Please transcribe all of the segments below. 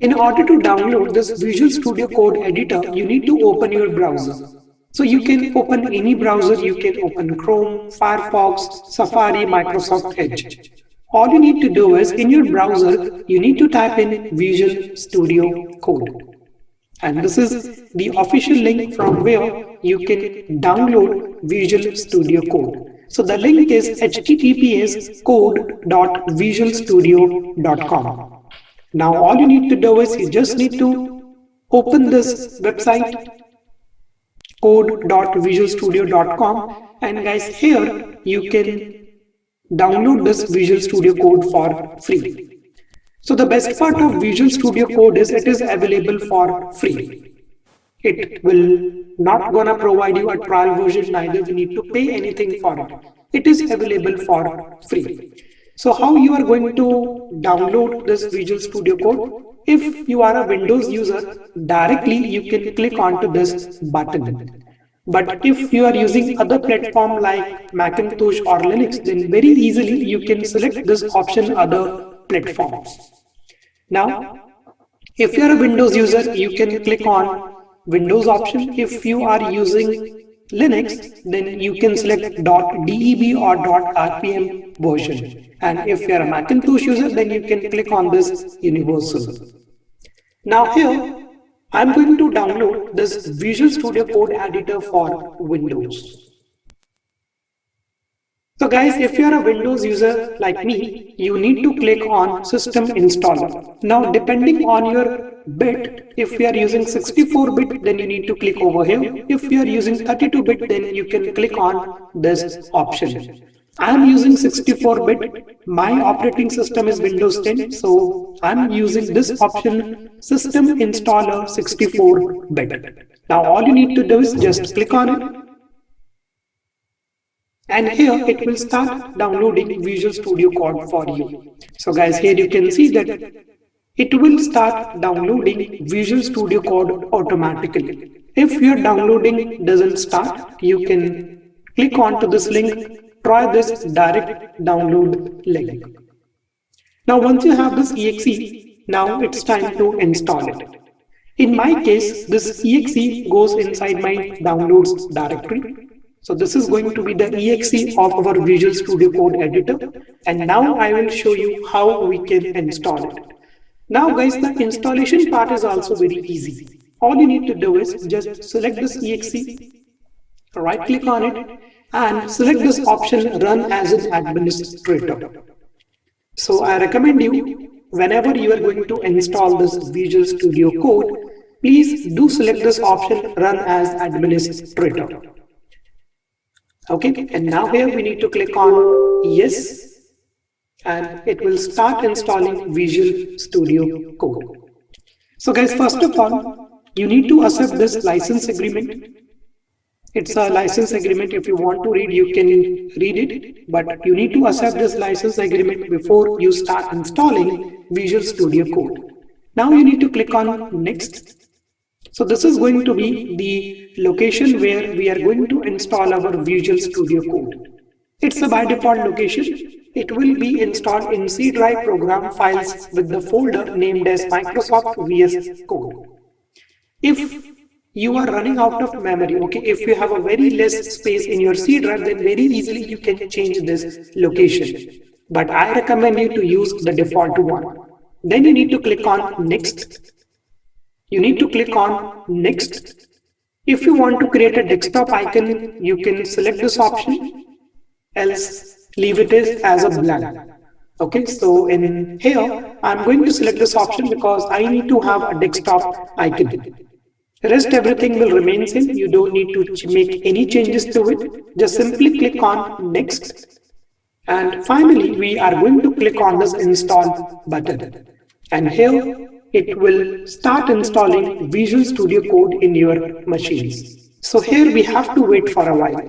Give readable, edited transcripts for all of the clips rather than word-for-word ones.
In order to download this Visual Studio Code editor, you need to open your browser. So you can open any browser, you can open Chrome, Firefox, Safari, Microsoft Edge. All you need to do is in your browser, you need to type in Visual Studio Code. And this is the official link from where you can download Visual Studio Code. So the link is https code.visualstudio.com. Now all you need to do is you just need to open this website code.visualstudio.com, and guys, here you can download this Visual Studio Code for free. So the best part of Visual Studio Code is it is available for free. It will not gonna provide you a trial version, neither you need to pay anything for it. It is available for free. So how you are going to download this Visual Studio Code? If you are a Windows user, directly you can click onto this button. But if you are using other platform like Macintosh or Linux, then very easily you can select this option other platforms. Now, if you are a Windows user, you can click on Windows option. If you are using Linux, then you can select .deb or .rpm version. And if you are a Macintosh user, then you can click on this universal. Now here, I'm going to download this Visual Studio Code editor for Windows. So guys, if you are a Windows user like me, you need to click on System Installer. Now depending on your bit, if you are using 64-bit, then you need to click over here. If you are using 32-bit, then you can click on this option. I am using 64-bit. My operating system is Windows 10, so I'm using this option, System Installer 64-bit. Now all you need to do is just click on it. And here it will start downloading Visual Studio Code for you. So guys, here you can see that it will start downloading Visual Studio Code automatically. If your downloading doesn't start, you can click on to this link, try this direct download link. Now once you have this exe, now it's time to install it. In my case, this exe goes inside my downloads directory. So this is going to be the exe of our Visual Studio Code editor, and now I will show you how we can install it. Now guys, the installation part is also very easy. All you need to do is just select this exe, right click on it, and select this option Run as an Administrator. So I recommend you, whenever you are going to install this Visual Studio Code, please do select this option Run as Administrator. Okay, and now here we need to click on yes, and it will start installing Visual Studio Code. So guys, first of all, you need to accept this license agreement. It's a license agreement. If you want to read, you can read it, but you need to accept this license agreement before you start installing Visual Studio Code. Now you need to click on next. So this is going to be the location where we are going to install our Visual Studio Code. It's a by default location. It will be installed in C drive program files with the folder named as Microsoft VS Code. If you are running out of memory, okay, if you have a very less space in your C drive, then very easily you can change this location. But I recommend you to use the default one. Then you need to click on next. You need to click on next. If you want to create a desktop icon, you can select this option, else leave it as a blank. Okay, so in here, I'm going to select this option because I need to have a desktop icon. Rest everything will remain same. You don't need to make any changes to it. Just simply click on next. And finally, we are going to click on this install button. And here, it will start installing Visual Studio Code in your machines. So here we have to wait for a while.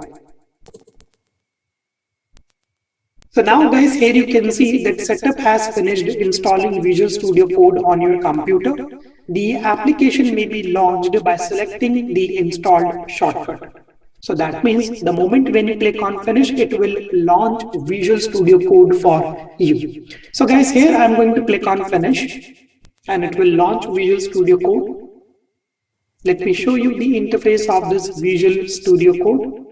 So now guys, here you can see that setup has finished installing Visual Studio Code on your computer. The application may be launched by selecting the installed shortcut. So that means the moment when you click on finish, it will launch Visual Studio Code for you. So guys, here I'm going to click on finish. and it will launch Visual Studio Code. Let me show you the interface of this Visual Studio Code.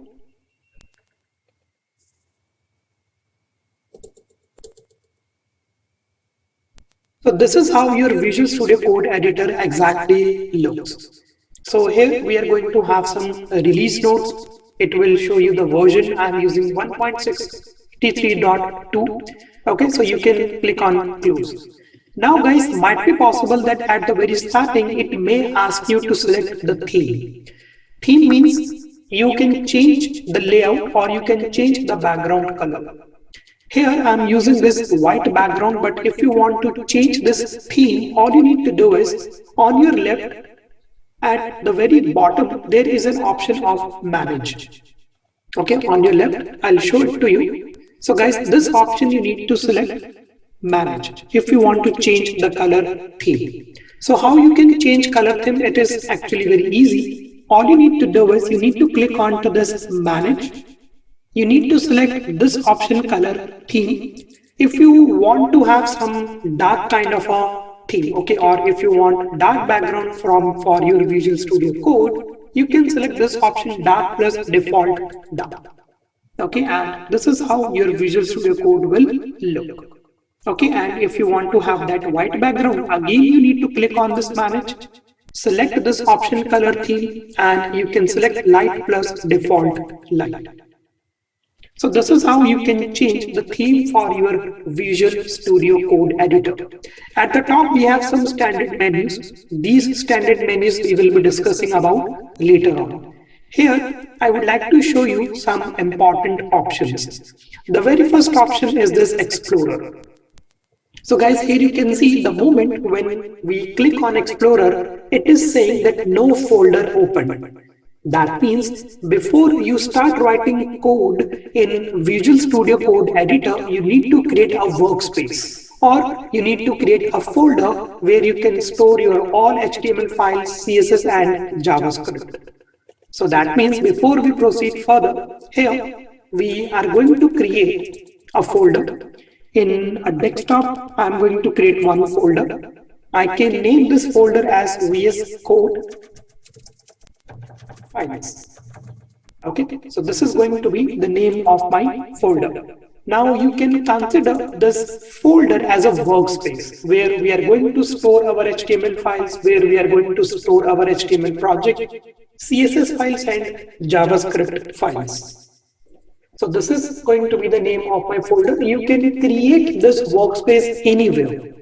So this is how your Visual Studio Code editor exactly looks. So here we are going to have some release notes. It will show you the version. I'm using 1.63.2. Okay, so you can click on close. Now guys, might be possible that at the very starting, it may ask you to select the theme. Theme means you can change the layout or you can change the background color. Here I'm using this white background, but if you want to change this theme, all you need to do is on your left at the very bottom, there is an option of manage. Okay, on your left, I'll show it to you. So guys, this option you need to select manage if you want to change the color theme. So how you can change color theme? It is actually very easy. All you need to do is you need to click on to this manage. You need to select this option color theme. If you want to have some dark kind of a theme, okay, or if you want dark background for your Visual Studio Code, you can select this option dark plus default dark. Okay, and this is how your Visual Studio Code will look. Okay, and if you want to have that white background, again you need to click on this manage, select this option color theme, and you can select light plus default light. So this is how you can change the theme for your Visual Studio Code editor. At the top, we have some standard menus. These standard menus we will be discussing about later on. Here, I would like to show you some important options. The very first option is this Explorer. So guys, here you can see the moment when we click on Explorer, it is saying that no folder opened. That means before you start writing code in Visual Studio Code Editor, you need to create a workspace or you need to create a folder where you can store your all HTML files, CSS and JavaScript. So that means before we proceed further, here we are going to create a folder. In a desktop, I'm going to create one folder. I can name this folder as VS Code Files. Okay, so this is going to be the name of my folder. Now you can consider this folder as a workspace where we are going to store our HTML files, where we are going to store our HTML project, CSS files and JavaScript files. So this is going to be the name of my folder. You can create this workspace anywhere,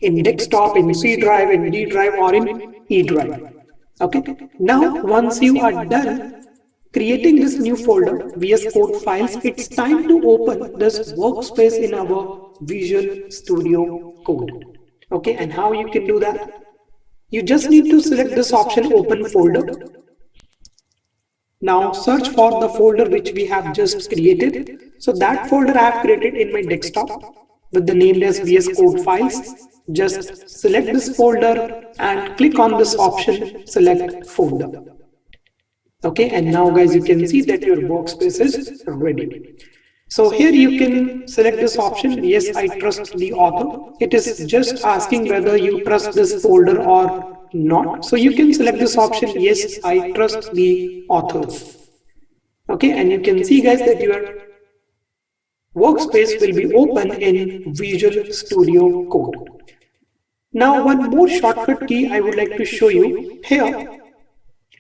in desktop, in C drive, in D drive or in E drive. Okay, now once you are done creating this new folder, VS Code Files, it's time to open this workspace in our Visual Studio Code. Okay, and how you can do that? You just need to select this option Open Folder. Now search for the folder which we have just created. So that folder I have created in my desktop with the name as VS Code Files. Just select this folder and click on this option, select folder. Okay, and now guys, you can see that your workspace is ready. So here you can select this option, yes, I trust the author. It is just asking whether you trust this folder or not. So you can select this option, yes, I trust the authors. Okay, and you can see guys that your workspace will be open in Visual Studio Code. Now one more shortcut key I would like to show you. Here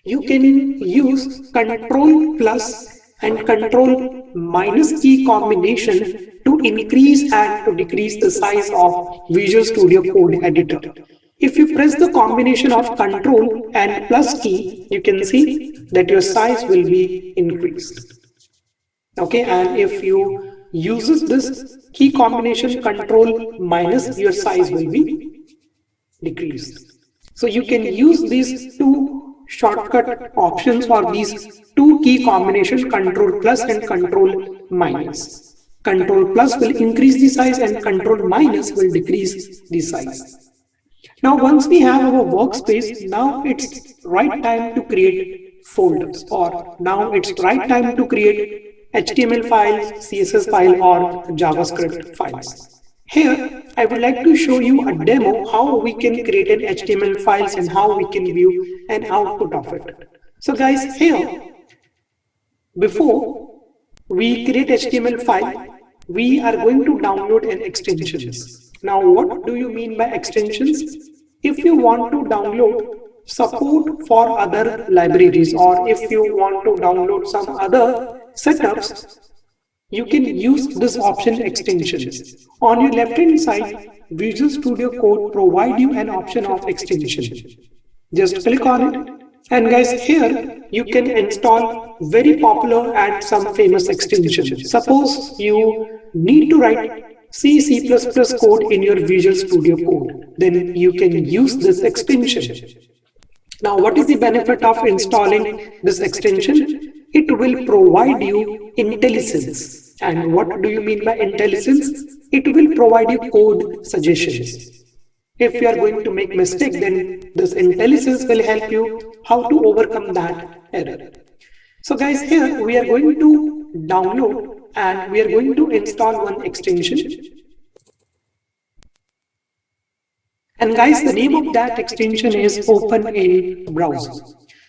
you can use Control plus and Control minus key combination to increase and to decrease the size of Visual Studio Code Editor. If you press the combination of Control and plus key, you can see that your size will be increased. Okay, and if you use this key combination Control minus, your size will be decreased. So you can use these two shortcut options or these two key combinations, Control plus and Control minus. Control plus will increase the size and Control minus will decrease the size. Now once we have our workspace, now it's right time to create folders, or now it's right time to create HTML files, CSS file or JavaScript files. Here I would like to show you a demo how we can create an HTML files and how we can view an output of it. So guys, here, before we create HTML file, we are going to download an extensions. Now, what do you mean by extensions? If you want to download support for other libraries, or if you want to download some other setups, you can use this option extensions. On your left hand side, Visual Studio Code provide you an option of extension. Just click on it, and guys, here you can install very popular and some famous extensions. Suppose you need to write C++ code in your Visual Studio Code, then you can use this extension. Now, what is the benefit of installing this extension? It will provide you IntelliSense. And what do you mean by IntelliSense? It will provide you code suggestions. If you are going to make mistake, then this IntelliSense will help you how to overcome that error. So guys, here we are going to download and we are going to install one extension. And guys, the name of that extension is Open in Browser.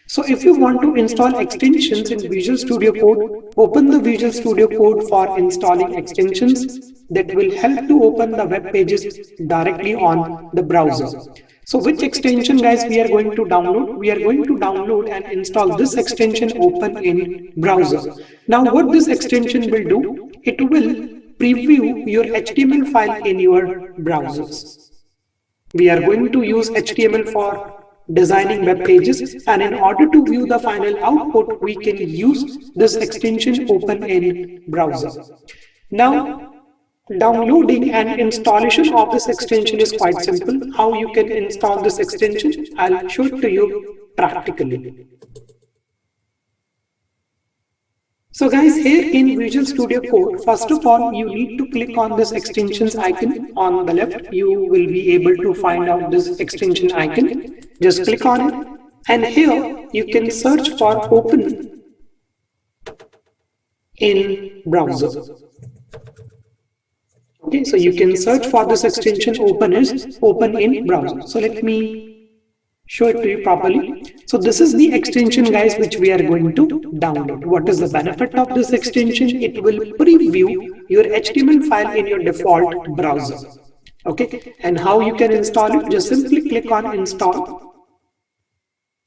So if you want to install extensions in Visual Studio Code, open the Visual Studio Code for installing extensions that will help to open the web pages directly on the browser. So which extension, guys, we are going to download? We are going to download and install this extension Open in Browser. Now what this extension will do, it will preview your HTML file in your browsers. We are going to use HTML for designing web pages, and in order to view the final output, we can use this extension Open in Browser. Now, downloading and installation of this extension is quite simple. How you can install this extension, I'll show it to you practically. So guys, here in Visual Studio Code, first of all, you need to click on this extensions icon on the left. You will be able to find out this extension icon. Just click on it, and here you can search for Open in Browser. Okay, so you can search for this extension Open in Browser. So let me show it to you properly. So this is the extension, guys, which we are going to download. What is the benefit of this extension? It will preview your HTML file in your default browser. Okay, and how you can install it? Just simply click on install.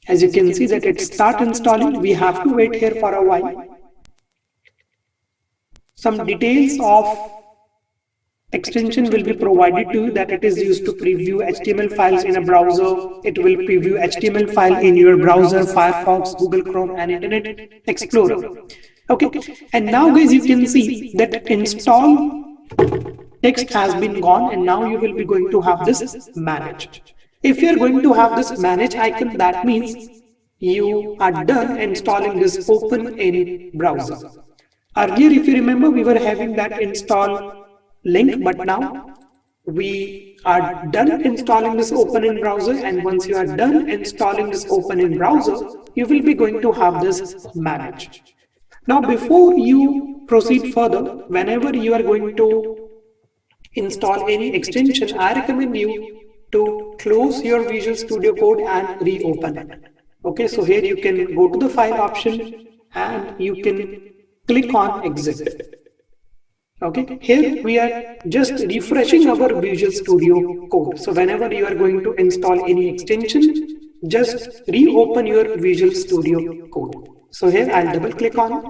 As you can see that it start installing. We have to wait here for a while. Some details of extension will be provided to you, that it is used to preview HTML files in a browser. It will preview HTML file in your browser, Firefox, Google Chrome, and Internet Explorer. Okay, and now guys, you can see that install text has been gone, and now you will be going to have this manage. If you are going to have this manage icon, that means you are done installing this Open in Browser. Earlier, if you remember, we were having that install link, but now we are done installing this Open in Browser, and once you are done installing this Open in Browser, you will be going to have this manage. Now before you proceed further, whenever you are going to install any extension, I recommend you to close your Visual Studio Code and reopen it. Okay, so here you can go to the file option and you can click on exit. Okay, here we are just refreshing our Visual Studio Code. So whenever you are going to install any extension, just reopen your Visual Studio Code. So here I'll double click on it.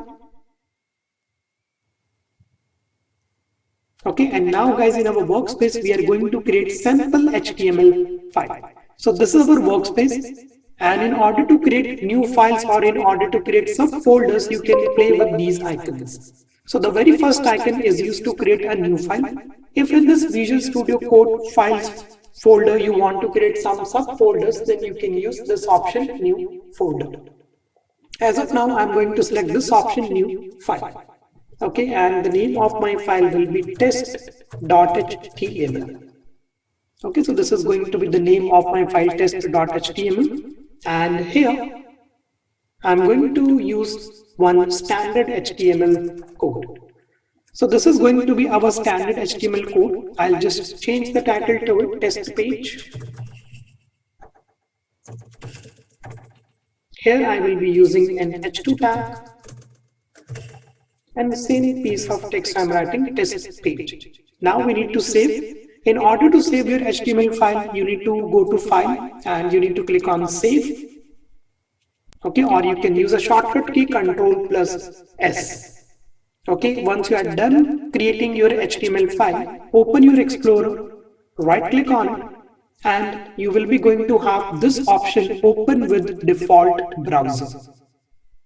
Okay, and now guys, in our workspace, we are going to create sample HTML file. So this is our workspace. And in order to create new files or in order to create subfolders, you can play with these icons. So the very first icon is used to create a new file. If in this Visual Studio Code files folder you want to create some subfolders, then you can use this option new folder. As of now, I'm going to select this option new file. Okay, and the name of my file will be test.html. Okay, so this is going to be the name of my file, test.html. And here I'm going to use one standard HTML code. So this is going to be our standard HTML code. I'll just change the title to a test page. Here I will be using an H2 tag and the same piece of text I'm writing test page. Now we need to save. In order to save your HTML file, you need to go to file and you need to click on save. Okay, or you can use a shortcut key Ctrl+S. Okay, once you are done creating your HTML file, open your Explorer, right click on it, and you will be going to have this option open with default browser.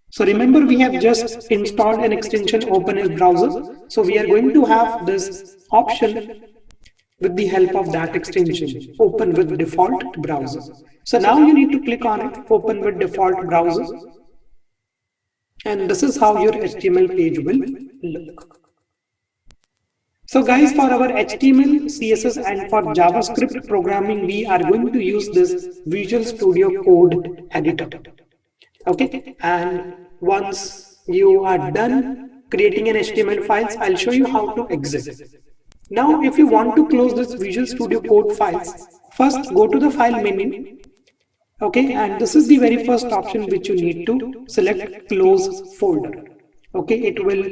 So remember, we have just installed an extension open as browser. So we are going to have this option with the help of that extension, open with default browser. So now you need to click on it, open with default browser. And this is how your HTML page will look. So guys, for our HTML, CSS and for JavaScript programming, we are going to use this Visual Studio Code editor. Okay, and once you are done creating an HTML files, I'll show you how to exit. Now, if you want to close this Visual Studio Code files, first go to the file menu. Okay, and this is the very first option which you need to select close folder. Okay, it will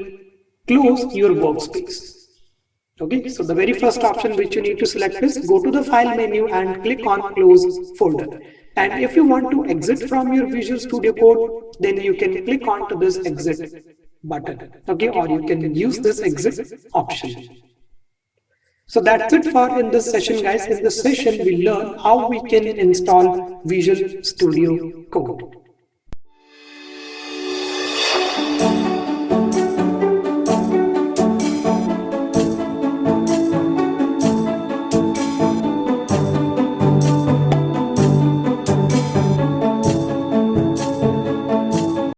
close your workspace. Okay, so the very first option which you need to select is go to the file menu and click on close folder. And if you want to exit from your Visual Studio Code, then you can click on to this exit button. Okay, or you can use this exit option. So that's it for in this session, guys. In this session, we learn how we can install Visual Studio Code.